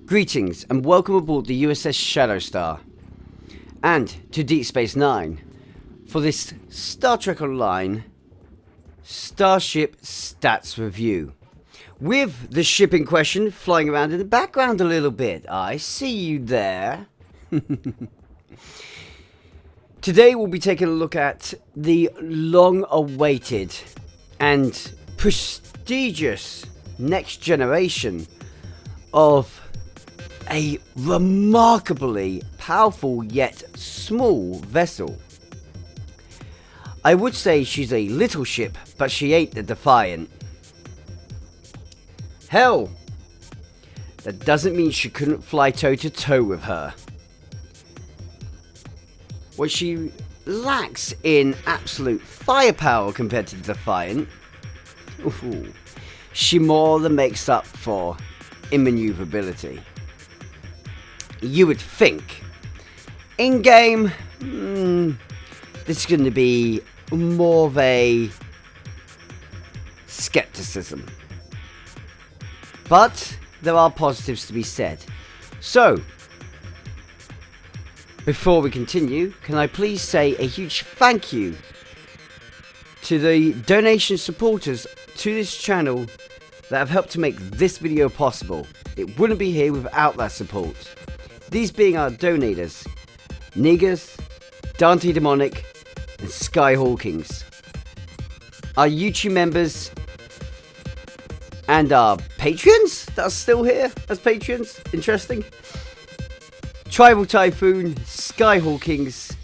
Greetings and welcome aboard the USS Shadowstar and to Deep Space Nine for this Star Trek Online Starship Stats Review. With the ship in question flying around in the background a little bit. I see you there. Today we'll be taking a look at the long-awaited and prestigious next generation of a remarkably powerful yet small vessel. I would say she's a little ship, but she ain't the Defiant. Hell, that doesn't mean she couldn't fly toe-to-toe with her. What she lacks in absolute firepower compared to the Defiant, she more than makes up for in maneuverability. You would think. In-game, this is going to be more of a skepticism. But there are positives to be said. So, before we continue, can I please say a huge thank you to the donation supporters to this channel that have helped to make this video possible. It wouldn't be here without that support. These being our donators, Negus, Dante Demonic, and Skyhawkings. Our YouTube members and our patrons that are still here as patrons. Interesting. Tribal Typhoon, Skyhawkings,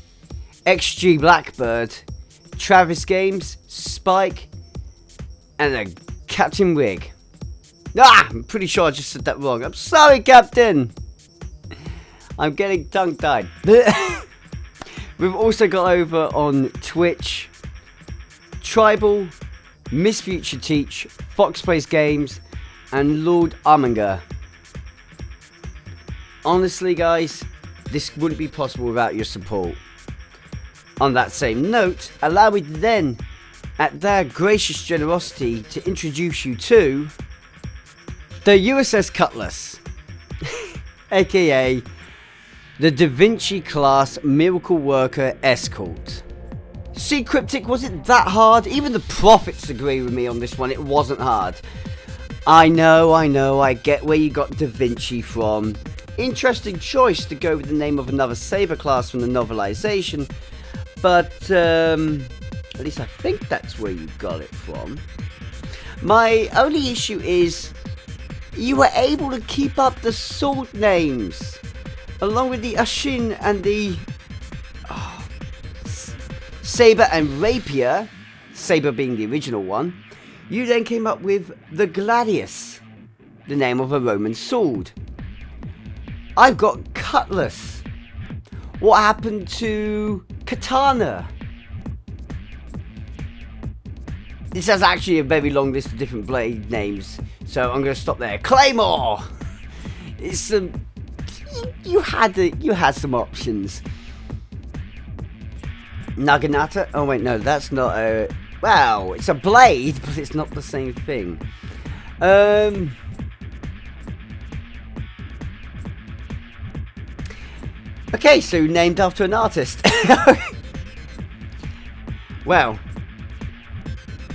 XG Blackbird, Travis Games, Spike, and Captain Wig. I'm pretty sure I just said that wrong. I'm sorry, Captain. I'm getting tongue-tied. We've also got over on Twitch, Tribal, Miss Future Teach, Fox Plays Games, and Lord Arminger. Honestly, guys, this wouldn't be possible without your support. On that same note, allow me then, at their gracious generosity, to introduce you to the USS Cutlass, aka the Da Vinci class Miracle Worker Escort. See, Cryptic, was it that hard? Even the prophets agree with me on this one, it wasn't hard. I know, I get where you got Da Vinci from. Interesting choice to go with the name of another Saber class from the novelization, but at least I think that's where you got it from. My only issue is you were able to keep up the sword names along with the Ashin and the Saber and Rapier, Saber being the original one. You then came up with the Gladius, the name of a Roman sword. I've got Cutlass. What happened to Katana? This has actually a very long list of different blade names, so I'm going to stop there. Claymore. It's you had some options. Naginata. Oh wait, no, that's not a. Well, it's a blade, but it's not the same thing. Okay, so named after an artist. Well,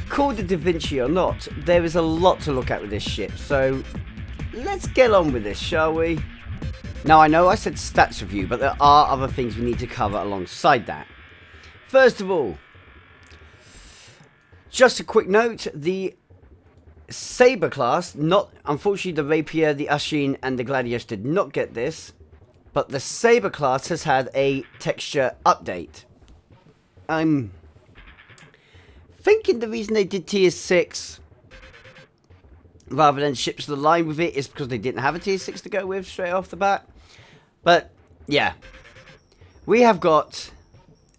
called the Da Vinci or not, there is a lot to look at with this ship, so let's get on with this, shall we? Now, I know I said stats review, but there are other things we need to cover alongside that. First of all, just a quick note, the Saber class, unfortunately the Rapier, the Ashin, and the Gladius did not get this, but the Saber class has had a texture update. I'm thinking the reason they did tier 6 rather than ships that align with it is because they didn't have a tier 6 to go with straight off the bat. But yeah, we have got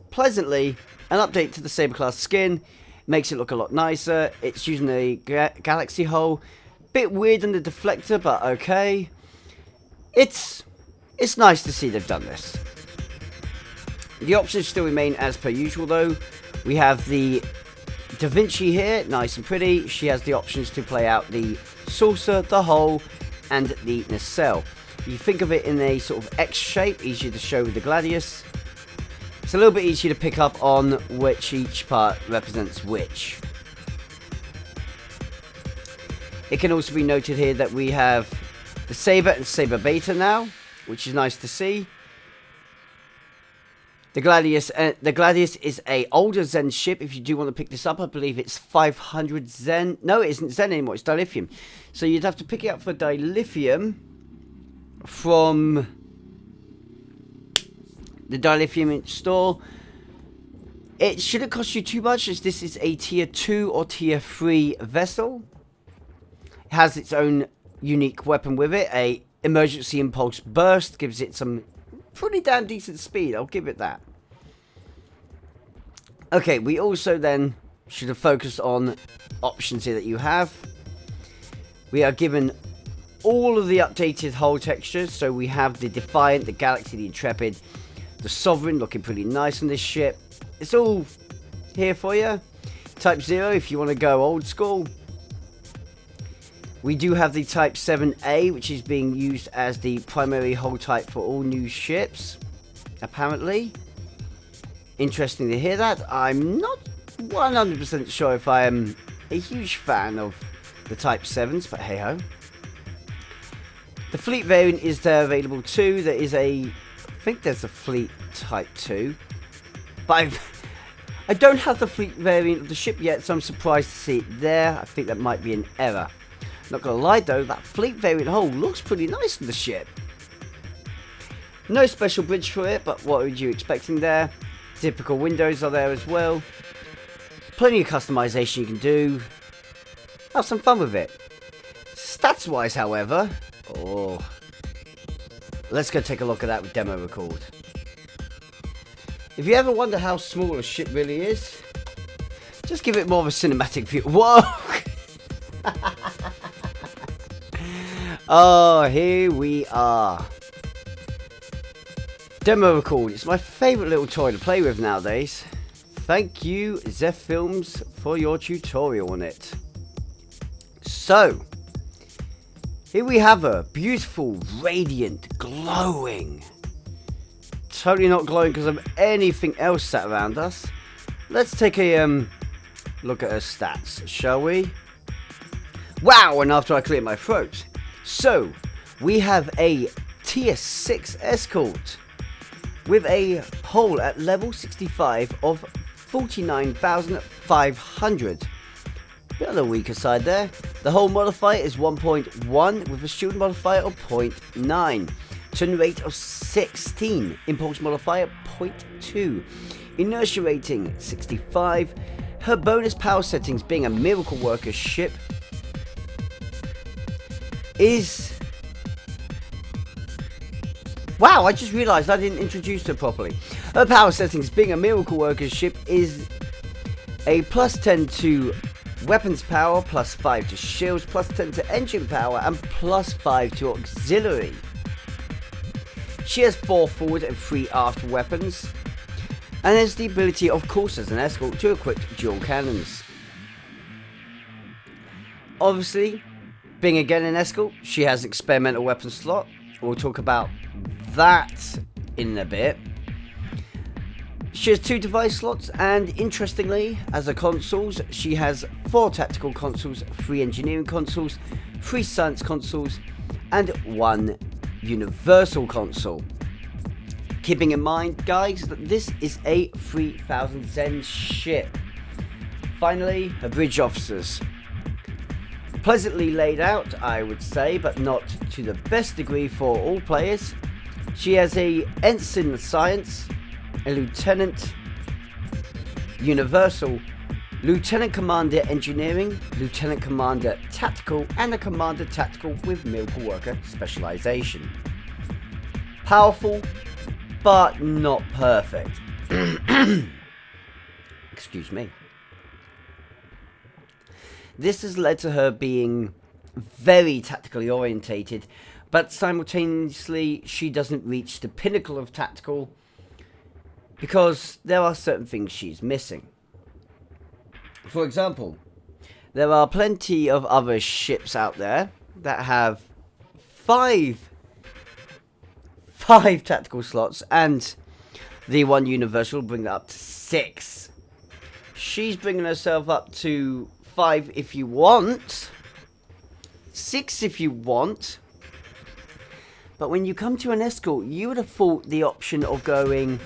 pleasantly an update to the Saber class skin. Makes it look a lot nicer. It's using a galaxy hull. Bit weird on the deflector, but okay. It's nice to see they've done this. The options still remain as per usual though. We have the Da Vinci here, nice and pretty. She has the options to play out the saucer, the hull, and the nacelle. You think of it in a sort of X shape, easier to show with the Gladius. It's a little bit easier to pick up on which each part represents which. It can also be noted here that we have the Saber and Saber Beta now, which is nice to see. The Gladius is a older Zen ship. If you do want to pick this up, I believe it's 500 Zen. No, it isn't Zen anymore. It's dilithium. So you'd have to pick it up for dilithium from the dilithium store. It shouldn't cost you too much, as this is a tier 2 or tier 3 vessel. It has its own unique weapon with it. A emergency impulse burst gives it some pretty damn decent speed. I'll give it that. Okay, we also then should have focused on options here that you have. We are given all of the updated hull textures. So we have the Defiant, the Galaxy, the Intrepid, the Sovereign, looking pretty nice on this ship. It's all here for you. Type 0 if you want to go old school. We do have the Type 7A, which is being used as the primary hull type for all new ships, apparently. Interesting to hear that. I'm not 100% sure if I am a huge fan of the Type 7s, but hey ho. The Fleet variant is there available too. There is I think there's a Fleet Type 2. But I don't have the Fleet variant of the ship yet, so I'm surprised to see it there. I think that might be an error. Not gonna lie though, that Fleet variant hull looks pretty nice on the ship. No special bridge for it, but what were you expecting there? Typical windows are there as well. Plenty of customization you can do. Have some fun with it. Stats wise, however, let's go take a look at that with demo record. If you ever wonder how small a ship really is, just give it more of a cinematic view. Whoa! Oh, here we are. Demo record. It's my favourite little toy to play with nowadays. Thank you, Zeph Films, for your tutorial on it. So, here we have her. Beautiful, radiant, glowing. Totally not glowing because of anything else sat around us. Let's take a look at her stats, shall we? Wow, and after I clear my throat. So, we have a tier 6 Escort with a hull at level 65 of 49,500. Bit on the weaker side there. The hull modifier is 1.1 with a shield modifier of 0.9. Turn rate of 16. Impulse modifier 0.2. Inertia rating 65. Her bonus power settings, being a miracle worker ship, is... Wow, I just realised I didn't introduce her properly. Her power settings, being a miracle worker ship, is a +10 to weapons power, +5 to shields, +10 to engine power, and +5 to auxiliary. She has 4 forward and 3 aft weapons, and has the ability, of course, as an escort, to equip dual cannons. Obviously, being again an escort, she has experimental weapon slot. We'll talk about that in a bit. She has 2 device slots, and interestingly, as a consoles, she has 4 tactical consoles, 3 engineering consoles, 3 science consoles, and 1 universal console. Keeping in mind, guys, that this is a 3000 Zen ship. Finally, her bridge officers. Pleasantly laid out, I would say, but not to the best degree for all players. She has a Ensign Science, a Lieutenant Universal, Lieutenant Commander Engineering, Lieutenant Commander Tactical, and a Commander Tactical with Miracle Worker Specialization. Powerful, but not perfect. Excuse me. This has led to her being very tactically orientated, but simultaneously she doesn't reach the pinnacle of tactical because there are certain things she's missing. For example, there are plenty of other ships out there that have 5 5 tactical slots, and the 1 universal will bring that up to 6. She's bringing herself up to 5 if you want, 6 if you want. But when you come to an Escort, you would have thought the option of going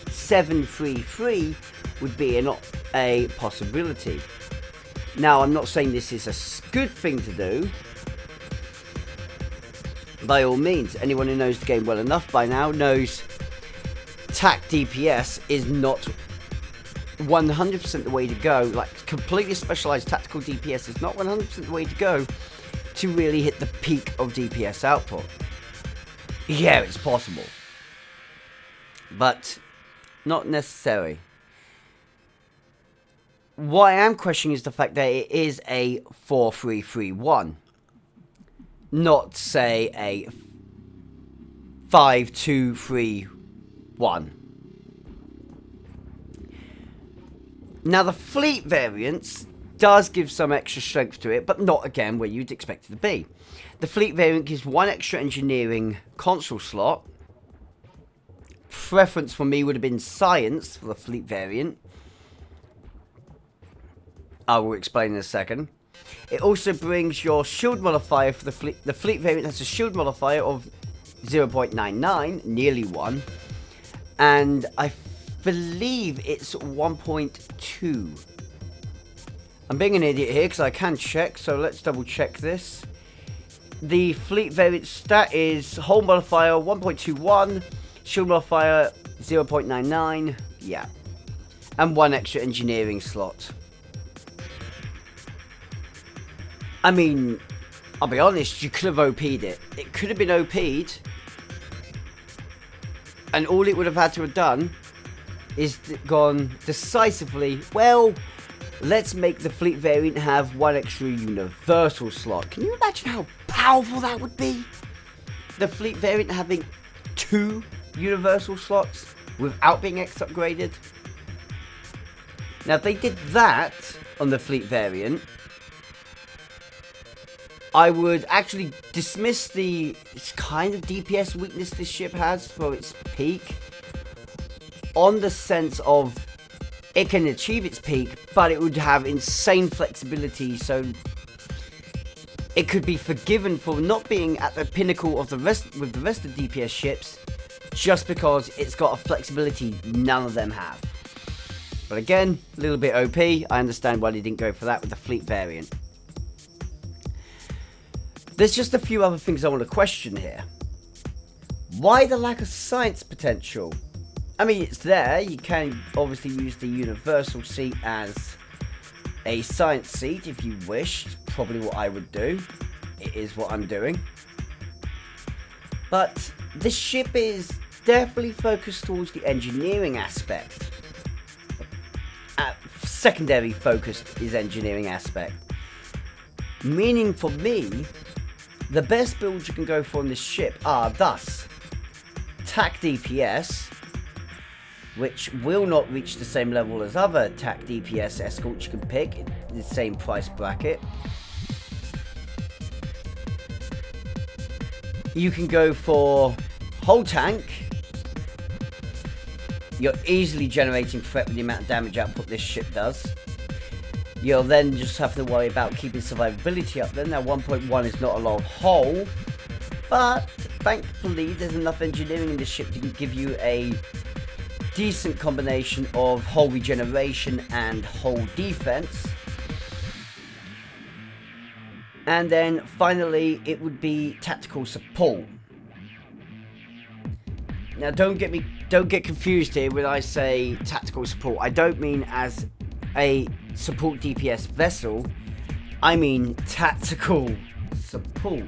7-3-3 would be a possibility. Now, I'm not saying this is a good thing to do. By all means, anyone who knows the game well enough by now knows TAC DPS is not 100% the way to go. Like, completely specialized tactical DPS is not 100% the way to go to really hit the peak of DPS output. Yeah, it's possible, but not necessary. What I am questioning is the fact that it is a 4-3-3-1, not say a 5-2-3-1. Now, the fleet variance does give some extra strength to it, but not again where you'd expect it to be. The fleet variant gives 1 extra engineering console slot. Preference for me would have been science for the fleet variant. I will explain in a second. It also brings your shield modifier for the fleet. The fleet variant has a shield modifier of 0.99, nearly 1. And I believe it's 1.2. I'm being an idiot here because I can check, so let's double check this. The fleet variant stat is hull modifier 1.21, shield modifier 0.99, yeah. And 1 extra engineering slot. I mean, I'll be honest, you could have OP'd it. It could have been OP'd. And all it would have had to have done is gone decisively, well, let's make the fleet variant have 1 extra universal slot. Can you imagine how powerful that would be? The fleet variant having 2 universal slots without being X upgraded. Now, if they did that on the fleet variant, I would actually dismiss the kind of DPS weakness this ship has for its peak, on the sense of it can achieve its peak, but it would have insane flexibility, so it could be forgiven for not being at the pinnacle of the rest with the rest of DPS ships, just because it's got a flexibility none of them have. But again, a little bit OP. I understand why they didn't go for that with the fleet variant. There's just a few other things I want to question here. Why the lack of science potential? I mean, it's there. You can obviously use the universal seat as a science seat if you wish. Probably what I would do. It is what I'm doing. But this ship is definitely focused towards the engineering aspect. Secondary focused is engineering aspect. Meaning for me, the best builds you can go for on this ship are thus TAC DPS, which will not reach the same level as other TAC DPS escorts you can pick in the same price bracket. You can go for whole tank. You're easily generating threat with the amount of damage output this ship does. You'll then just have to worry about keeping survivability up there. Now 1.1 is not a lot of hull, but thankfully there's enough engineering in this ship to give you a decent combination of hull regeneration and hull defense. And then finally it would be tactical support. Now don't get confused here when I say tactical support. I don't mean as a support DPS vessel, I mean tactical support.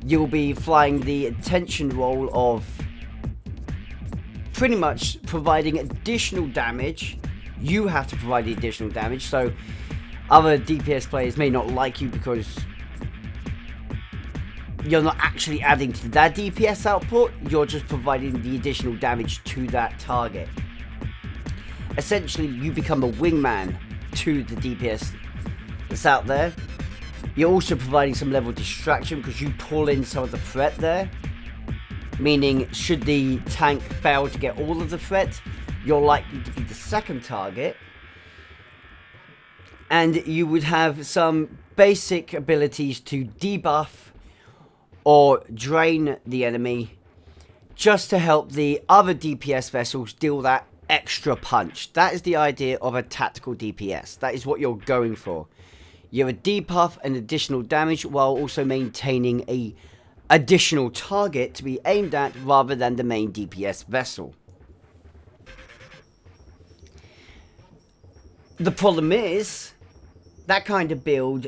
You'll be flying the attention role of pretty much providing additional damage. You have to provide the additional damage, so other DPS players may not like you because you're not actually adding to their DPS output, you're just providing the additional damage to that target. Essentially, you become a wingman to the DPS that's out there. You're also providing some level of distraction because you pull in some of the threat there. meaning should the tank fail to get all of the threat, you're likely to be the second target, and you would have some basic abilities to debuff or drain the enemy just to help the other DPS vessels deal that extra punch. That is the idea of a tactical DPS. That is what you're going for. You have a debuff and additional damage while also maintaining a additional target to be aimed at rather than the main DPS vessel. The problem is, that kind of build,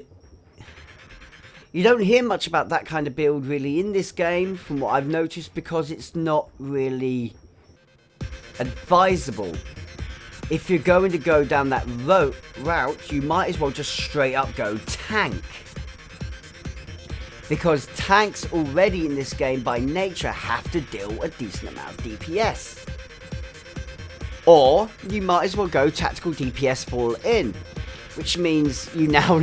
you don't hear much about that kind of build really in this game from what I've noticed, because it's not really advisable. If you're going to go down that route, you might as well just straight up go tank. Because tanks already in this game by nature have to deal a decent amount of DPS. Or you might as well go tactical DPS full in, which means you now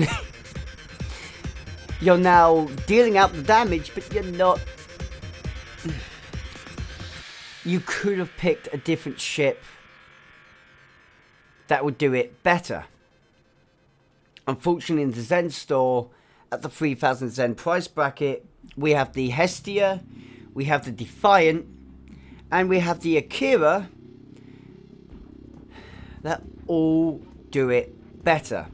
you're now dealing out the damage, but you're not. You could have picked a different ship that would do it better. Unfortunately, in the Zen store, at the 3000 Zen price bracket, we have the Hestia, we have the Defiant, and we have the Akira that all do it better.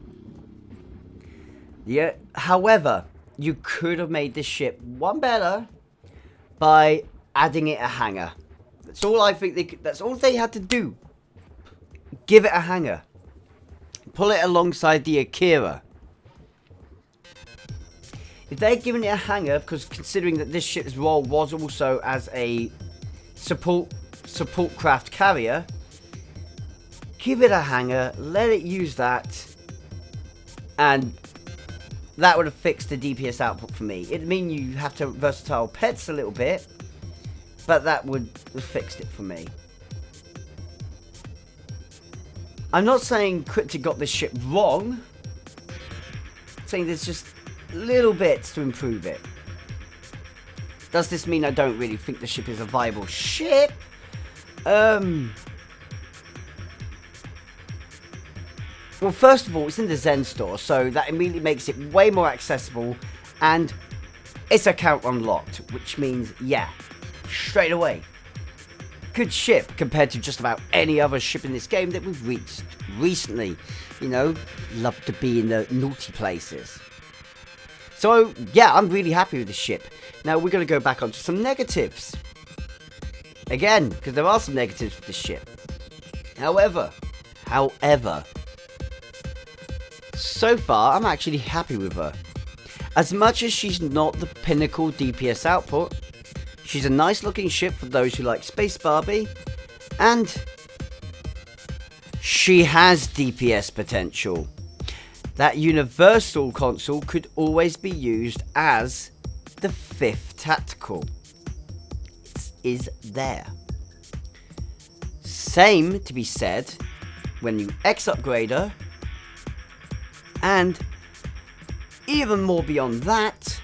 Yeah. However, you could have made this ship one better by adding it a hangar. That's all I think that's all they had to do. Give it a hangar. Pull it alongside the Akira. If they're giving it a hangar, because considering that this ship's role was also as a support craft carrier, give it a hangar, let it use that, and that would have fixed the DPS output for me. It'd mean you have to versatile pets a little bit, but that would have fixed it for me. I'm not saying Cryptic got this ship wrong. I'm saying there's just little bits to improve it. Does this mean I don't really think the ship is a viable ship? Well, first of all, it's in the Zen store, so that immediately makes it way more accessible, and it's account unlocked, which means, yeah, straight away, good ship compared to just about any other ship in this game that we've reached recently. You know, love to be in the naughty places. So, yeah, I'm really happy with this ship. Now, we're going to go back onto some negatives. Again, because there are some negatives with this ship. However, so far, I'm actually happy with her. As much as she's not the pinnacle DPS output, she's a nice looking ship for those who like Space Barbie, and she has DPS potential. That universal console could always be used as the 5th tactical. It is there. Same to be said when you X upgrade her, and even more beyond that,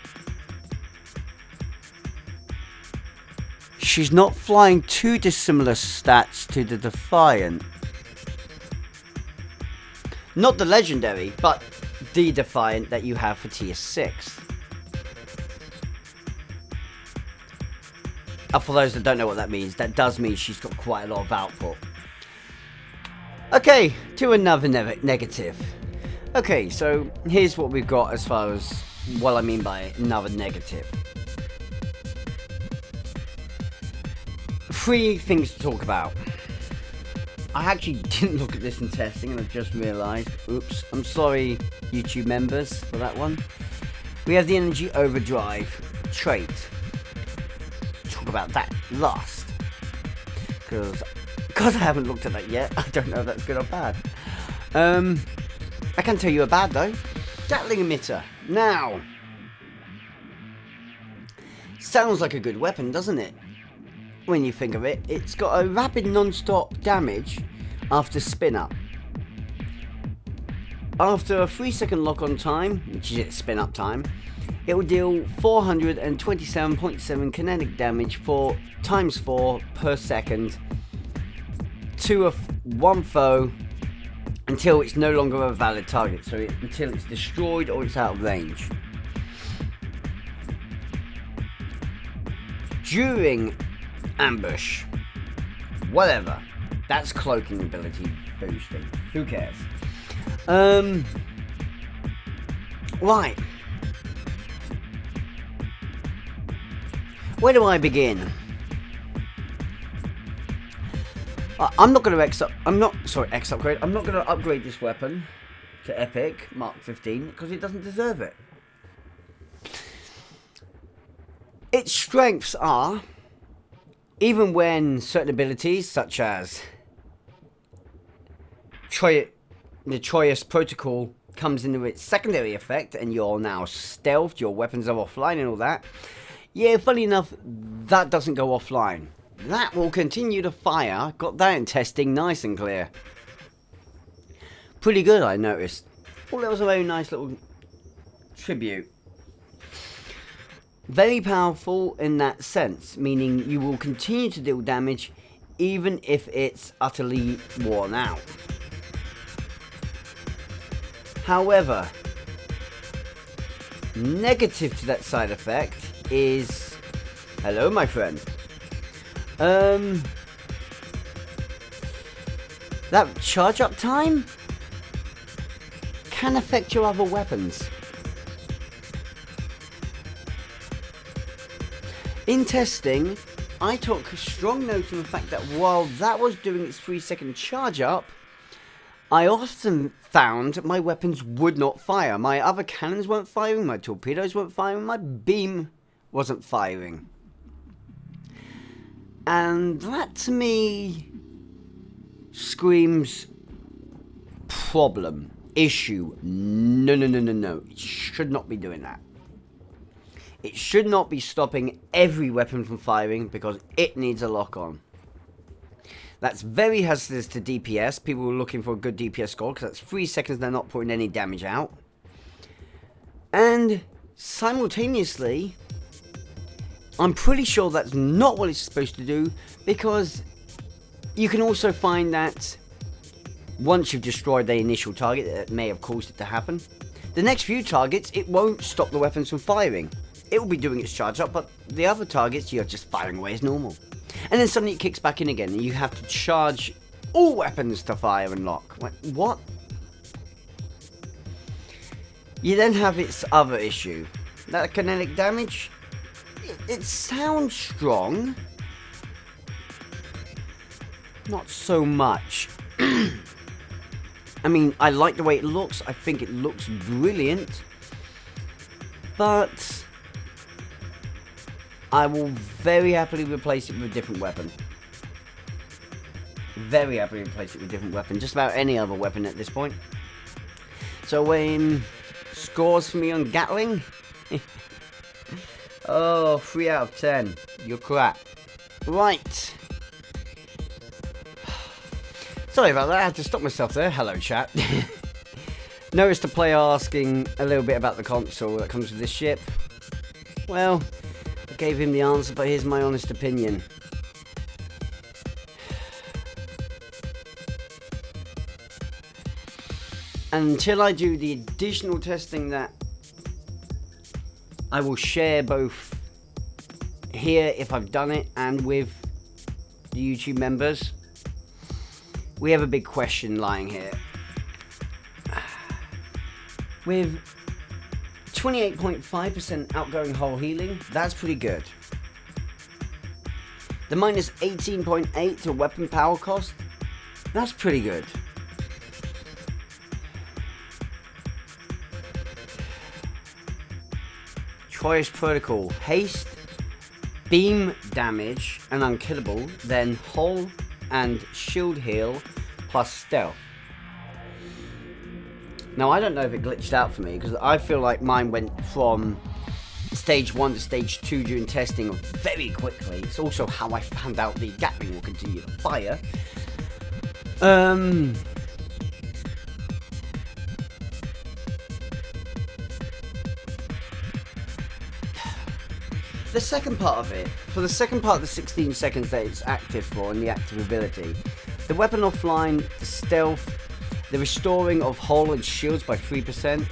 she's not flying too dissimilar stats to the Defiant. Not the legendary, but the Defiant that you have for tier 6. For those that don't know what that means, that does mean she's got quite a lot of output. Okay, to another negative. Okay, so here's what we've got as far as what I mean by another negative. 3 things to talk about. I actually didn't look at this in testing and I've just realised. Oops, I'm sorry YouTube members for that one. We have the energy overdrive trait. Talk about that last. Because I haven't looked at that yet, I don't know if that's good or bad. I can tell you a bad though. Gatling emitter. Now, sounds like a good weapon, doesn't it? When you think of it, it's got a rapid non-stop damage after spin up. After a 3-second lock-on time, which is its spin-up time, it will deal 427.7 kinetic damage for ×4 per second to one foe until it's no longer a valid target, so until it's destroyed or it's out of range. During ambush, whatever, that's cloaking ability boosting, who cares? Right. Where do I begin? I'm not going to upgrade. I'm not going to upgrade this weapon to Epic Mark 15 because it doesn't deserve it. Its strengths are, even when certain abilities such as the Troyes Protocol comes into its secondary effect and you're now stealthed, your weapons are offline and all that. Yeah, funny enough, that doesn't go offline. That will continue to fire. Got that in testing nice and clear. Pretty good, I noticed. Thought that was a very nice little tribute. Very powerful in that sense, meaning you will continue to deal damage even if it's utterly worn out. However, negative to that side effect is... Hello, my friend. That charge up time can affect your other weapons. In testing, I took strong note of the fact that while that was doing its 3-second charge up, I often found my weapons would not fire. My other cannons weren't firing, my torpedoes weren't firing, my beam wasn't firing. And that to me screams problem, issue. No. It should not be doing that. It should not be stopping every weapon from firing because it needs a lock-on. That's very hazardous to DPS. People are looking for a good DPS score because that's 3 seconds they're not putting any damage out. And simultaneously, I'm pretty sure that's not what it's supposed to do because you can also find that once you've destroyed the initial target that may have caused it to happen, the next few targets, it won't stop the weapons from firing. It will be doing its charge up, but the other targets, you're just firing away as normal. And then suddenly it kicks back in again, and you have to charge all weapons to fire and lock. What? You then have its other issue. That kinetic damage, it sounds strong. Not so much. I mean, I like the way it looks. I think it looks brilliant. But I will very happily replace it with a different weapon. Very happily replace it with a different weapon. Just about any other weapon at this point. So when scores for me on Gatling? Oh, 3 out of 10. You're crap. Right. Sorry about that, I had to stop myself there. Hello, chat. Noticed the player asking a little bit about the console that comes with this ship. Well, I gave him the answer, but here's my honest opinion. Until I do the additional testing that I will share both here if I've done it and with the YouTube members, we have a big question lying here. With 28.5% outgoing hull healing, that's pretty good. The minus 18.8 to weapon power cost, that's pretty good. Troyes Protocol, haste, beam damage, and unkillable, then hull and shield heal, plus stealth. Now, I don't know if it glitched out for me, because I feel like mine went from stage 1 to stage 2 during testing very quickly. It's also how I found out the Gatling will continue to fire. the second part of it, for the second part of the 16 seconds that it's active for and the active ability, the weapon offline, the stealth, the restoring of hull and shields by 3%,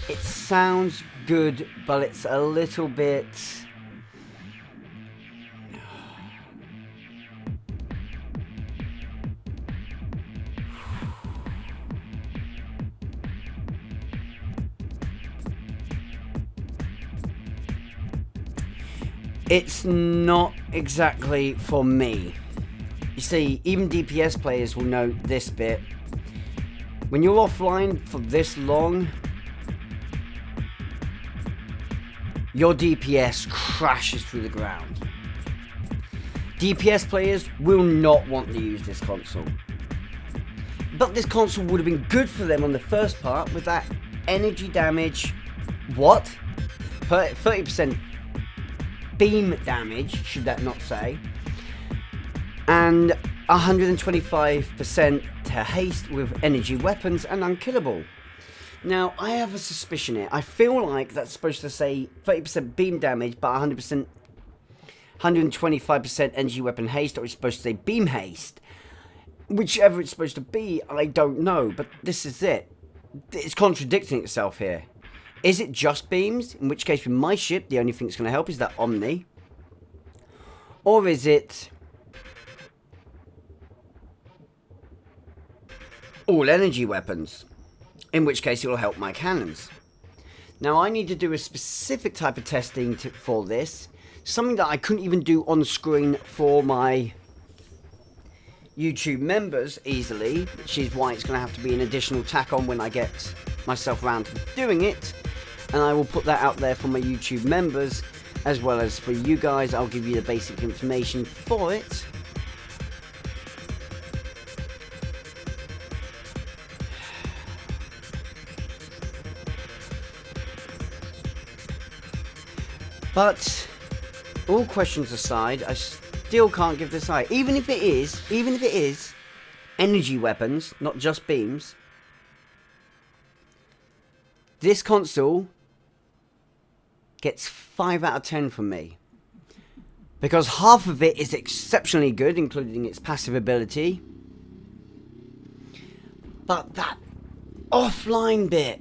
it sounds good, but it's a little bit... It's not exactly for me. You see, even DPS players will know this bit. When you're offline for this long, your DPS crashes through the ground. DPS players will not want to use this console. But this console would have been good for them on the first part with that energy damage. What? 30% beam damage, should that not say, and 125% to haste with energy weapons and unkillable. Now, I have a suspicion here. I feel like that's supposed to say 30% beam damage, but 125% energy weapon haste, or it's supposed to say beam haste. Whichever it's supposed to be, I don't know, but this is it. It's contradicting itself here. Is it just beams? In which case, with my ship, the only thing that's going to help is that Omni. Or is it all energy weapons? In which case, it will help my cannons. Now, I need to do a specific type of testing for this. Something that I couldn't even do on screen for my YouTube members easily. Which is why it's going to have to be an additional tack on when I get myself around to doing it. And I will put that out there for my YouTube members, as well as for you guys. I'll give you the basic information for it. But, all questions aside, I still can't give this eye. Even if it is energy weapons, not just beams, this console gets 5 out of 10 from me. Because half of it is exceptionally good, including its passive ability. But that offline bit,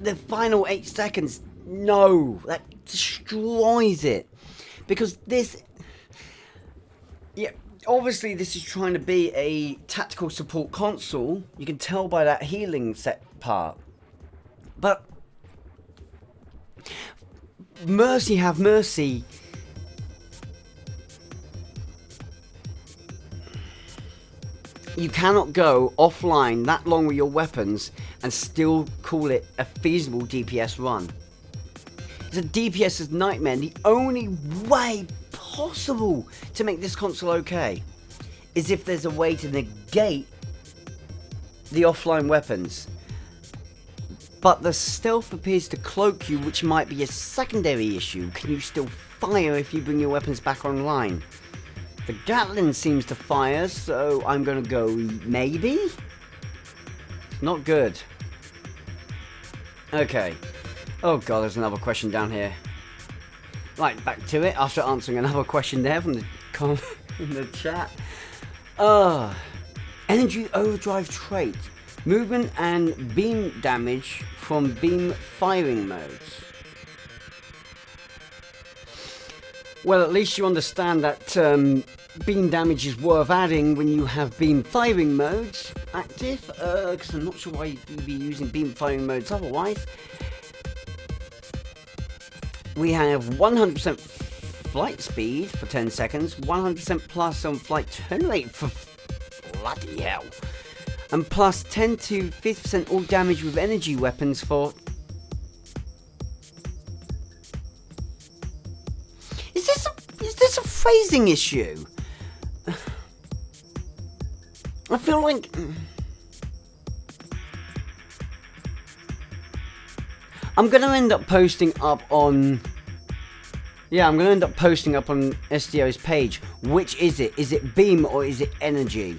the final 8 seconds, no, that destroys it. Because this, yeah, obviously this is trying to be a tactical support console. You can tell by that healing set part. But mercy have mercy. You cannot go offline that long with your weapons and still call it a feasible DPS run. It's a DPS's nightmare, and the only way possible to make this console okay is if there's a way to negate the offline weapons. But the stealth appears to cloak you, which might be a secondary issue. Can you still fire if you bring your weapons back online? The Gatling seems to fire, so I'm going to go maybe? Not good. Okay. Oh god, there's another question down here. Right, back to it after answering another question there from the in the chat. Energy overdrive trait. Movement and beam damage from beam firing modes. Well, at least you understand that beam damage is worth adding when you have beam firing modes active, because I'm not sure why you'd be using beam firing modes otherwise. We have 100% flight speed for 10 seconds, 100% plus on flight turn rate for bloody hell, and plus 10 to 50% all damage with energy weapons for... Is this a phrasing issue? I feel like... I'm going to end up posting up on... Yeah, I'm going to end up posting up on SDO's page. Which is it? Is it beam or is it energy?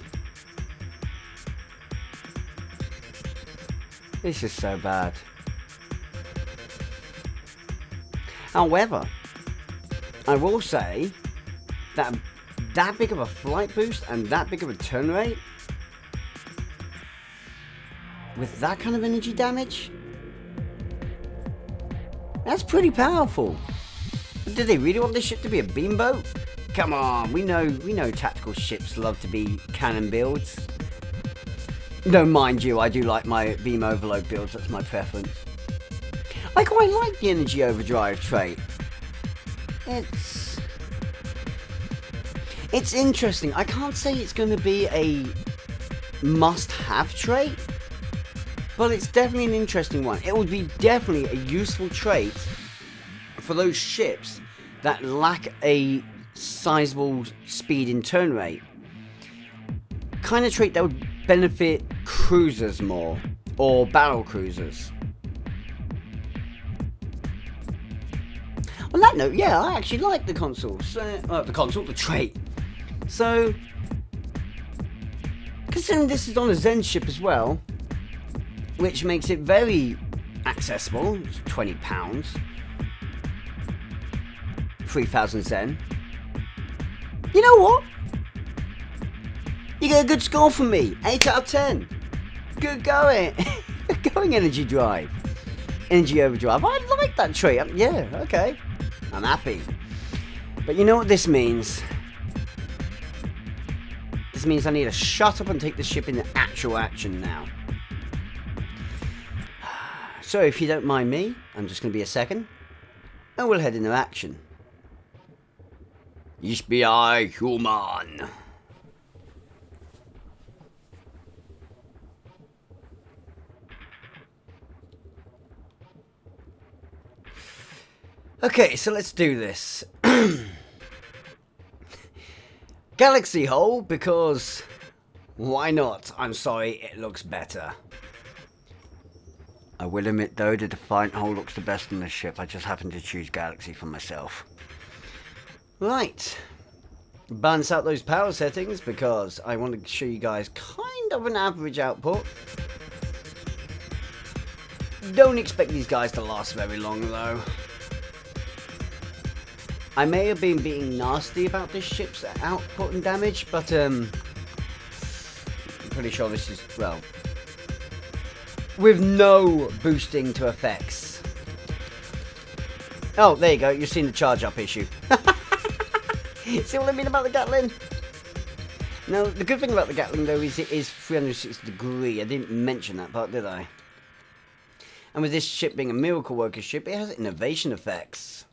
This is so bad. However, I will say that that big of a flight boost and that big of a turn rate with that kind of energy damage, that's pretty powerful. Did they really want this ship to be a beamboat? Come on, we know tactical ships love to be cannon builds. No, mind you, I do like my beam overload builds, that's my preference. I quite like the energy overdrive trait. It's interesting. I can't say it's going to be a must-have trait, but it's definitely an interesting one. It would be definitely a useful trait for those ships that lack a sizable speed in turn rate. Kind of trait that would benefit cruisers more, or battle cruisers. On that note, yeah, I actually like the console. The trait. So, considering this is on a Zen ship as well, which makes it very accessible, it's £20, 3,000 Zen. You know what? You get a good score from me, 8 out of 10. Good going. Good going, energy drive. Energy overdrive. I like that trait. Yeah, okay. I'm happy. But you know what this means? This means I need to shut up and take the ship into actual action now. So if you don't mind me, I'm just going to be a second, and we'll head into action. Ich bin ein human. Okay, so let's do this. Galaxy hole, because why not? I'm sorry, it looks better. I will admit though, the Defiant hole looks the best on this ship. I just happened to choose Galaxy for myself. Right. Balance out those power settings because I want to show you guys kind of an average output. Don't expect these guys to last very long though. I may have been being nasty about this ship's output and damage, but I'm pretty sure this is, well, with no boosting to effects. Oh, there you go, you've seen the charge up issue. See what I mean about the Gatling? Now, the good thing about the Gatling though is it is 360 degree. I didn't mention that part, did I? And with this ship being a miracle worker ship, it has innovation effects.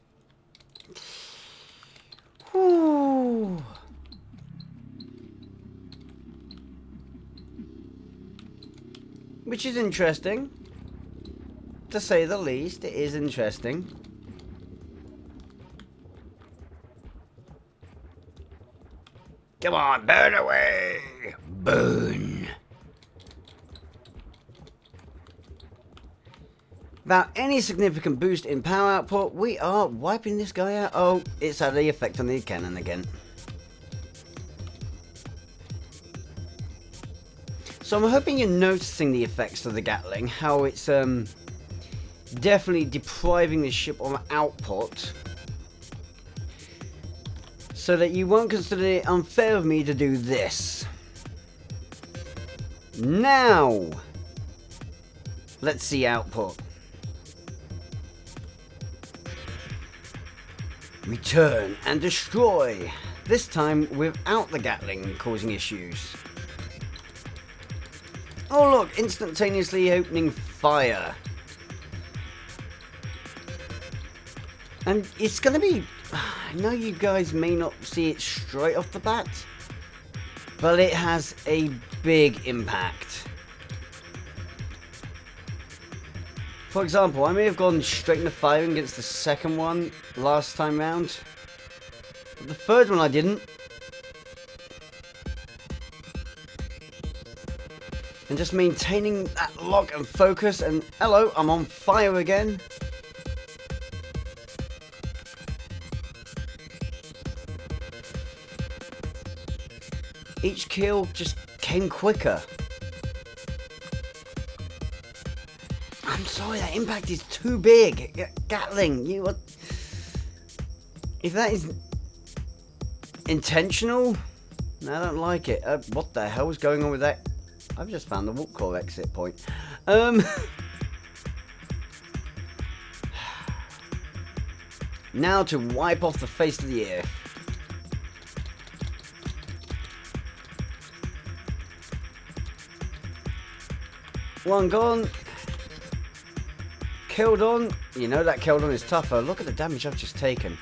Ooh. Which is interesting, to say the least. It is interesting. Come on, burn away! Burn! Without any significant boost in power output, we are wiping this guy out. Oh, it's had the effect on the cannon again. So I'm hoping you're noticing the effects of the Gatling, how it's definitely depriving the ship of output, so that you won't consider it unfair of me to do this. Now, let's see output. Return and destroy, this time without the Gatling causing issues. Oh look, instantaneously opening fire. And it's gonna be, I know you guys may not see it straight off the bat, but it has a big impact. For example, I may have gone straight into firing against the second one last time round, but the third one I didn't. And just maintaining that lock and focus, and hello, I'm on fire again. Each kill just came quicker. I'm sorry, that impact is too big. Gatling, If that is intentional, I don't like it. What the hell is going on with that? I've just found the warp core exit point. Now to wipe off the face of the earth. One gone. Keldon. You know that Keldon is tougher. Look at the damage I've just taken.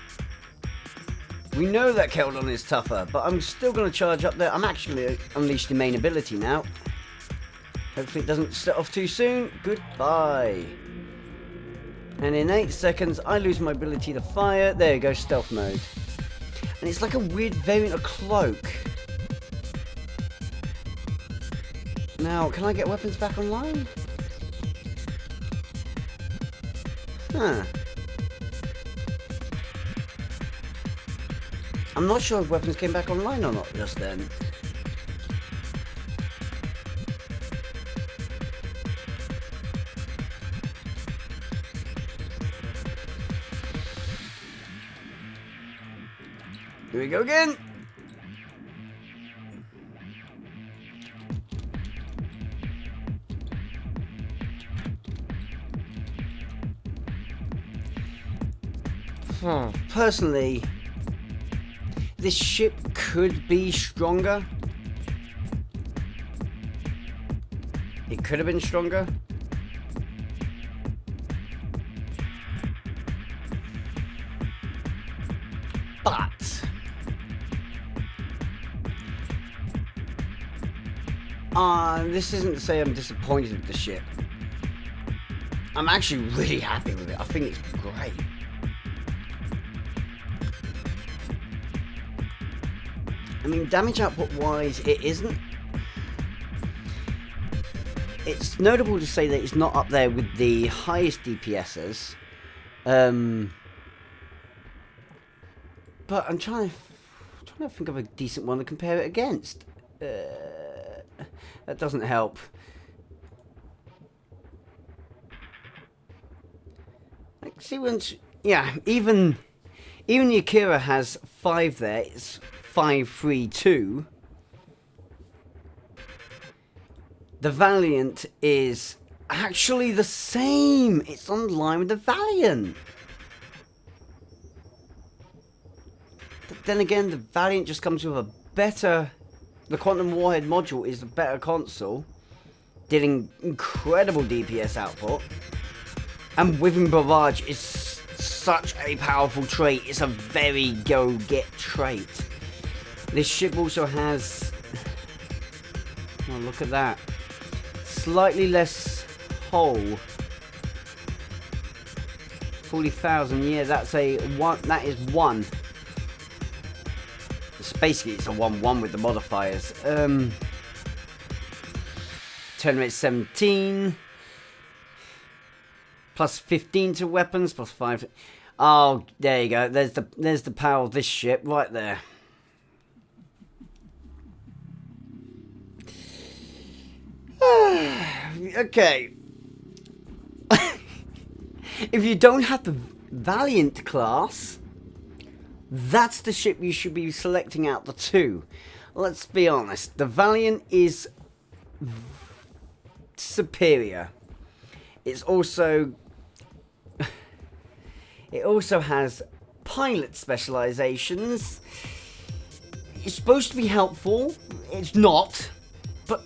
We know that Keldon is tougher, but I'm still going to charge up there. I'm actually unleashed the main ability now. Hopefully it doesn't set off too soon. Goodbye. And in 8 seconds, I lose my ability to fire. There you go, stealth mode. And it's like a weird variant of cloak. Now, can I get weapons back online? Huh. I'm not sure if weapons came back online or not just then. Here we go again. Personally, this ship could be stronger. It could have been stronger. But this isn't to say I'm disappointed with the ship. I'm actually really happy with it. I think it's great. I mean, damage output wise, it isn't. It's notable to say that it's not up there with the highest DPSs. But I'm trying to think of a decent one to compare it against. That doesn't help. Like, see, yeah, even the Akira has 5 there. It's 532. The Valiant is actually the same. It's on line with the Valiant. But then again, the Valiant just comes with a better... The Quantum Warhead module is a better console, dealing incredible DPS output. And Withering Barrage is such a powerful trait. It's a very go-get trait. This ship also has... Oh, look at that. Slightly less hull. 40,000, yeah, that's a 1. That is 1. Basically, it's a 1-1 with the modifiers. Turn rate 17. Plus 15 to weapons, plus 5. Oh, there you go. There's the power of this ship right there. Okay. If you don't have the Valiant class, that's the ship you should be selecting out the 2. Let's be honest. The Valiant is superior. It's also... It also has pilot specializations. It's supposed to be helpful. It's not. But...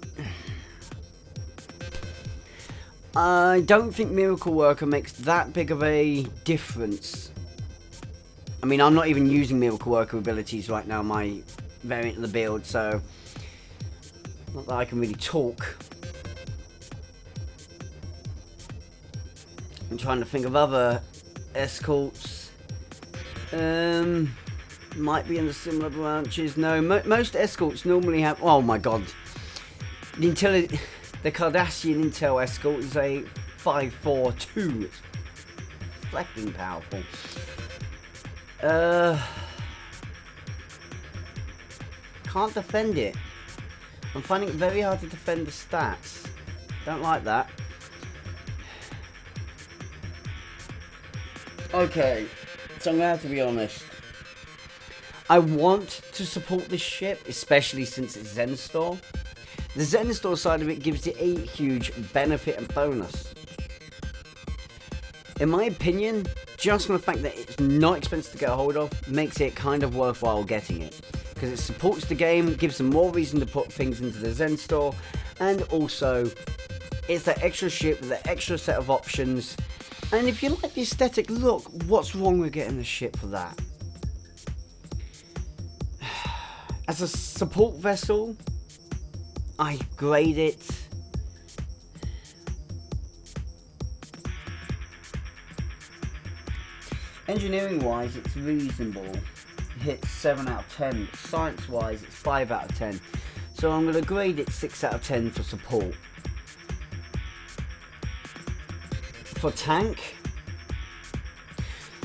I don't think Miracle Worker makes that big of a difference. I mean, I'm not even using Miracle Worker abilities right now, my variant of the build, so... Not that I can really talk. I'm trying to think of other escorts. Might be in the similar branches. No, most escorts normally have... Oh my god. The Cardassian Intel escort is a 542. It's fucking powerful. Can't defend it. I'm finding it very hard to defend the stats. Don't like that. Okay, so I'm gonna have to be honest. I want to support this ship, especially since it's Zenstore. The Zenstore side of it gives it a huge benefit and bonus. In my opinion, just from the fact that it's not expensive to get a hold of, makes it kind of worthwhile getting it. Because it supports the game, gives them more reason to put things into the Zenstore, and also, it's that extra ship with that extra set of options. And if you like the aesthetic look, what's wrong with getting the ship for that? As a support vessel, I grade it engineering wise, it's reasonable. It hits 7 out of 10. Science wise, it's 5 out of 10. So I'm going to grade it 6 out of 10 for support. For tank,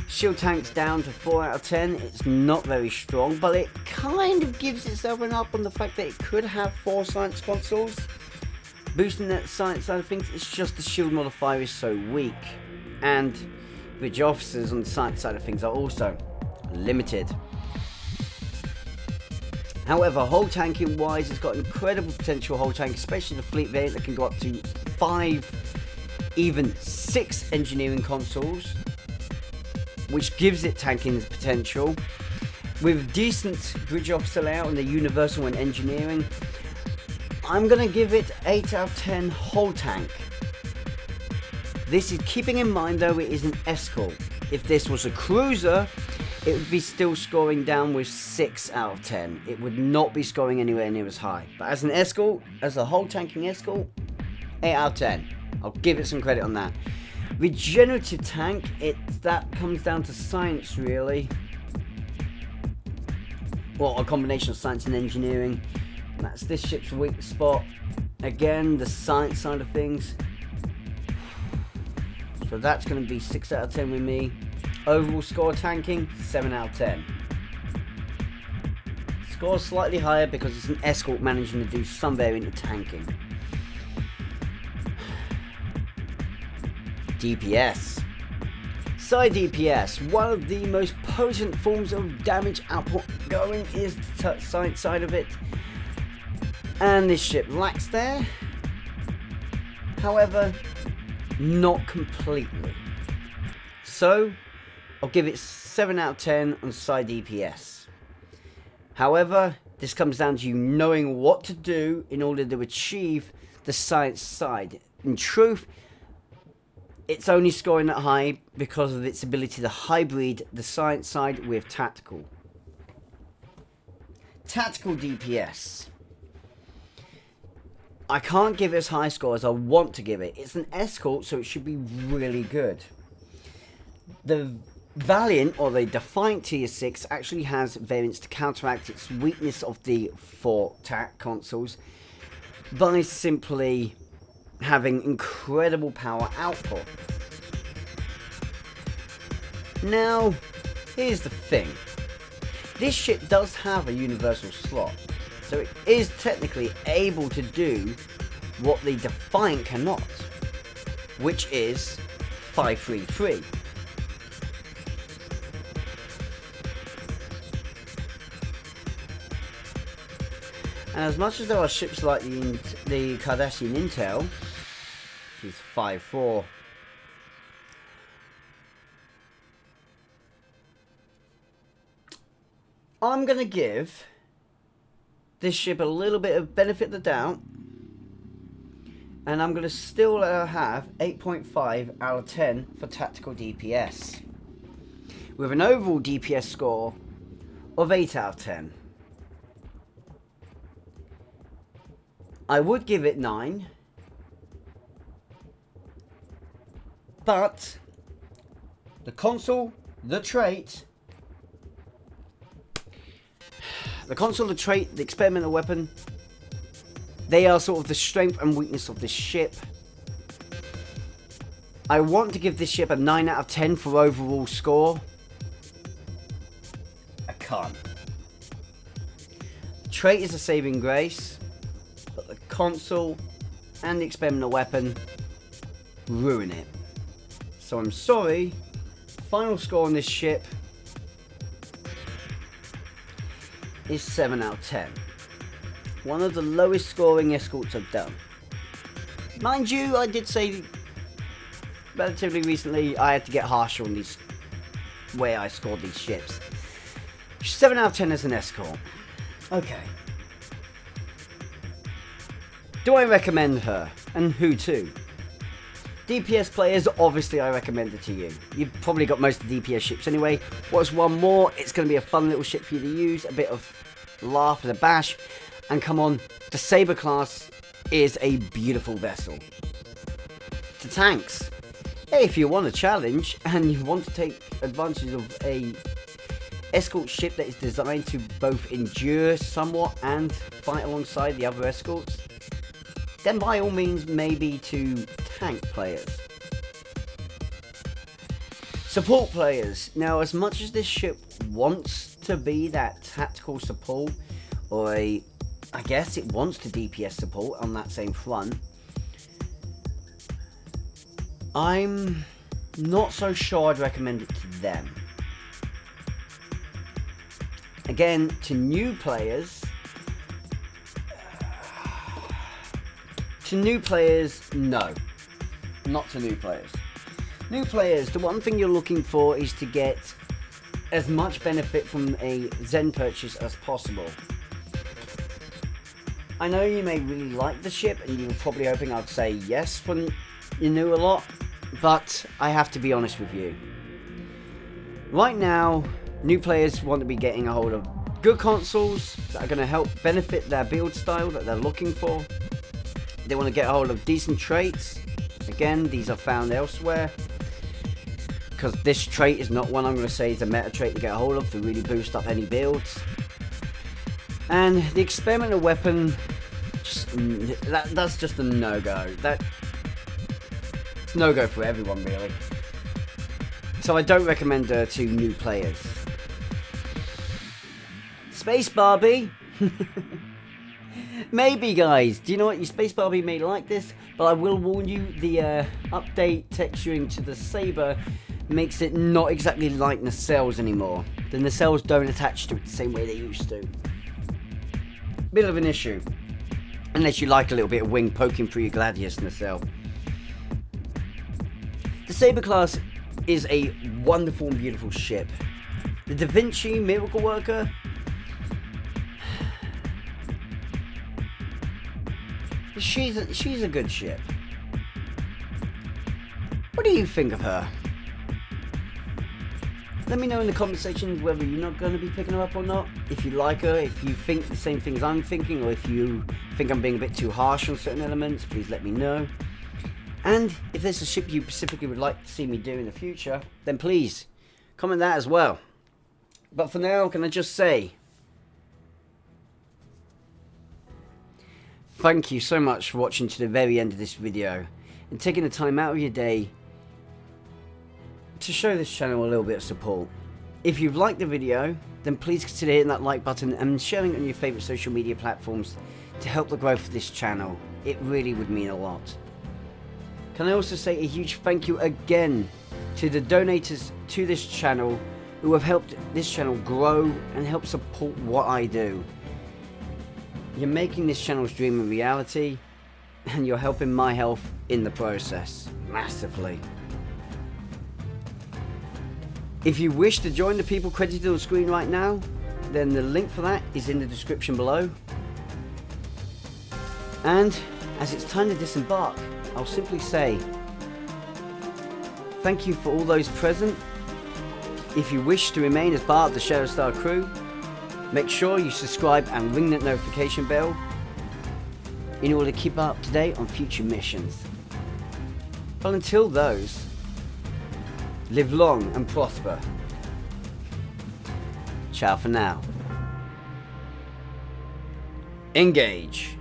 shield tank's down to 4 out of 10. It's not very strong, but it kind of gives itself an up on the fact that it could have 4 science consoles. Boosting that science side of things, it's just the shield modifier is so weak. And which officers on the science side of things are also limited. However, hull tanking wise, it's got incredible potential hull tank, especially the fleet variant that can go up to 5, even 6 engineering consoles, which gives it tanking potential. With decent bridge officer layout and the universal and engineering, I'm going to give it 8 out of 10 hull tank. This is keeping in mind though it is an Escort. If this was a cruiser, it would be still scoring down with 6 out of 10. It would not be scoring anywhere near as high. But as an Escort, as a hull tanking Escort, 8 out of 10. I'll give it some credit on that. Regenerative tank, that comes down to science really. Well, a combination of science and engineering. That's this ship's weak spot. Again, the science side of things. So that's going to be 6 out of 10 with me. Overall score tanking, 7 out of 10. Score slightly higher because it's an Escort managing to do some variant of tanking. DPS. Side DPS, one of the most potent forms of damage output going is the science side of it. And this ship lacks there. However, not completely. So, I'll give it 7 out of 10 on side DPS. However, this comes down to you knowing what to do in order to achieve the science side. In truth, it's only scoring that high because of its ability to hybrid the science side with tactical. Tactical DPS. I can't give it as high score as I want to give it. It's an Escort, so it should be really good. The Valiant, or the Defiant Tier 6, actually has variants to counteract its weakness of the 4 TAC consoles by simply having incredible power output. Now, here's the thing. This ship does have a universal slot. So it is technically able to do what the Defiant cannot, which is 533. And as much as there are ships like the Cardassian Intel, which is 5-4, I'm going to give this ship a little bit of benefit of the doubt, and I'm going to still have 8.5 out of 10 for tactical DPS, with an overall DPS score of 8 out of 10. I would give it 9, but the console, the trait, the experimental weapon, they are sort of the strength and weakness of this ship. I want to give this ship a 9 out of 10 for overall score. I can't. Trait is a saving grace, but the console and the experimental weapon ruin it. So I'm sorry. Final score on this ship, is 7 out of 10. One of the lowest scoring escorts I've done. Mind you, I did say relatively recently I had to get harsher on these way I scored these ships. 7 out of 10 as an escort. Okay. Do I recommend her? And who to? DPS players, obviously I recommend it to you. You've probably got most of the DPS ships anyway. What's one more? It's going to be a fun little ship for you to use. A bit of laugh and a bash. And come on, the Saber class is a beautiful vessel. To tanks. Hey, if you want a challenge and you want to take advantage of a escort ship that is designed to both endure somewhat and fight alongside the other escorts, then by all means maybe to tank players. Support players. Now, as much as this ship wants to be that tactical support, or I guess it wants to DPS support on that same front, I'm not so sure I'd recommend it to them. Again, to new players, no. Not to new players. New players, the one thing you're looking for is to get as much benefit from a Zen purchase as possible. I know you may really like the ship and you were probably hoping I'd say yes when you knew a lot, but I have to be honest with you. Right now, new players want to be getting a hold of good consoles that are going to help benefit their build style that they're looking for. They want to get a hold of decent traits. Again, these are found elsewhere, because this trait is not one I'm going to say is a meta trait to get a hold of to really boost up any builds. And the experimental weapon, that's just a no-go. It's no-go for everyone, really. So I don't recommend her to new players. Space Barbie. Maybe, guys. Do you know what? Your Space Barbie may like this, but I will warn you, the update texturing to the Saber makes it not exactly like nacelles anymore. The nacelles don't attach to it the same way they used to. Bit of an issue. Unless you like a little bit of wing poking through your Gladius nacelle. The Saber class is a wonderful and beautiful ship. The Da Vinci Miracle Worker, she's a good ship. What do you think of her? Let me know in the comment section whether you're not going to be picking her up or not. If you like her, if you think the same things I'm thinking, or if you think I'm being a bit too harsh on certain elements, please let me know. And if there's a ship you specifically would like to see me do in the future, then please comment that as well. But for now, can I just say, thank you so much for watching to the very end of this video and taking the time out of your day to show this channel a little bit of support. If you've liked the video, then please consider hitting that like button and sharing it on your favourite social media platforms to help the growth of this channel. It really would mean a lot. Can I also say a huge thank you again to the donators to this channel who have helped this channel grow and help support what I do. You're making this channel's dream a reality, and you're helping my health in the process massively. If you wish to join the people credited on the screen right now, then the link for that is in the description below. And as it's time to disembark, I'll simply say thank you for all those present. If you wish to remain as part of the Shadow Star crew, make sure you subscribe and ring that notification bell in order to keep up to date on future missions. But until those, live long and prosper. Ciao for now. Engage.